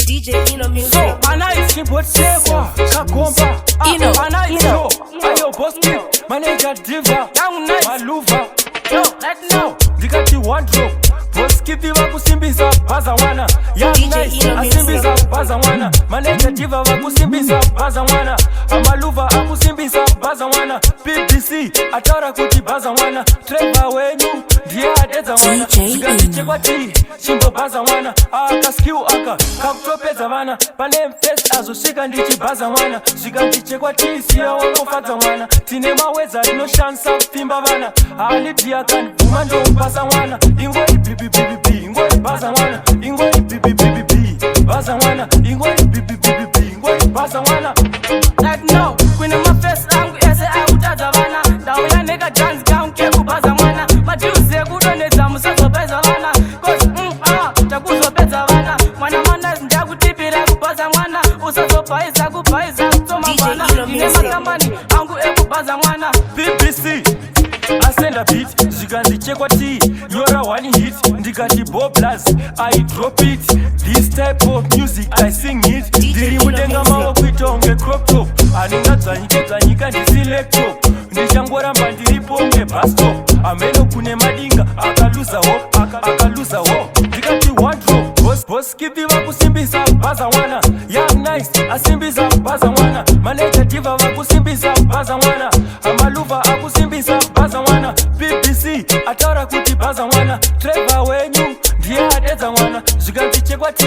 DJ Ino music. So, anaishi botekwa, kakomba, anaicho, ayo boss kid, manager diva, maluva, yo, right now, dikati wardrobe, boss kid wakusimbiza baza wana, young nice, asimbiza baza wana, manager diva wakusimbiza baza wana, amaluva akusimbiza baza wana, BBC, atara kuti baza wana, Trevor wenyu, ndiye adeza wana, zikati ChikwaaT, chimbo baza wana, akaskiu aka, kakutopeza wana, pane mfest azoshika ndichi baza wana, zikati ChikwaaT, siya wakofadza wana, tine maweza inoshansa kupimba wana, alidi akani, umando baza wana, ingoi bibi bibi bibi, ingoi baza wana, ingoi bibi bibi bibi, baza wana, ingoi bibi bibi bibi, ingoi baza wana. Like no, when my first angu ese akutaza wana, dawo ya nega dance gown ke kubaza wana, majuze kudoneza musazo beza wana, cause takuzo beza wana, mwana ndakutipira kubaza mwana, usazo paisa kupaisa soma wana, ine makambani angu ekubaza mwana. BBC I send a beat, zikandi ChikwaaT, you're a one hit, ndikati boblas, I drop it, this type of music I sing it, diri mudenga mawa kuitonge crop top, aninga dzanyika ndiselecto, ndishangora mbandiripo nge bus stop, ameno kune madinga, akaluza hope, ndikati wardrobe, boss kidi wakusimbisa baza wana, young nice, asimbiza baza wana, manager diva wakusimbisa baza wana, amaluva akusimbisa baza wana, BBC atara kuti baza wana, Trevor wenyu ndiye adeza wana, zikati ChikwaaT,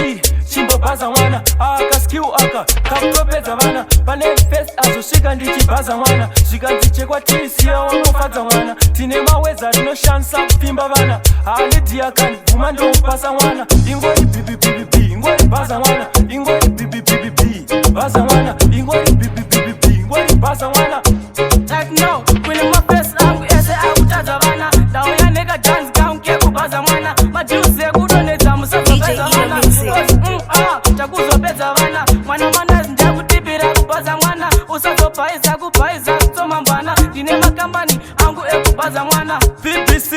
chimbo baza wana, akaskiu aka, kakutopeza wana, pane fest azoshika ndichi baza wana, zikati ChikwaaT, siya wakofadza wana, tine maweza inoshansa kupimba wana, alidi akani, umando upasa wana, ingoi bibi bibi bibi, ingoi baza wana, ingoi bibi bibi bibi, baza wana, ingoi bibi bibi bibi, ingoi baza wana. Like no, when my first angu ese akutaza wana, dawo ya nega dance gown ke kubaza mwana, majuze kudoneza musazo beza wana, cause takuzo beza wana, mwana ndakutipira kubaza mwana, usazo paisa kupaisa soma mbana, ine makambani angu ekubaza mwana. BBC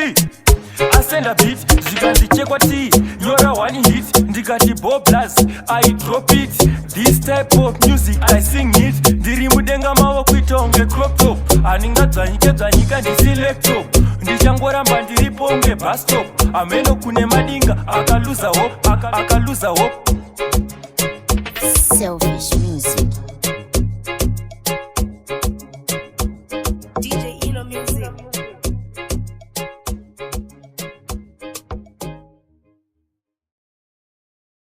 I send a beat, zikandi ChikwaaT, you're a one hit, ndikati boblas, I drop it, this type of music I sing it, ndiri mudenga mawa kuitonge crop top, aninga dzanyika ndiselecto, ndishangora mbandiripo nge bus stop, ameno kune madinga, akaluza hope. Selfish music.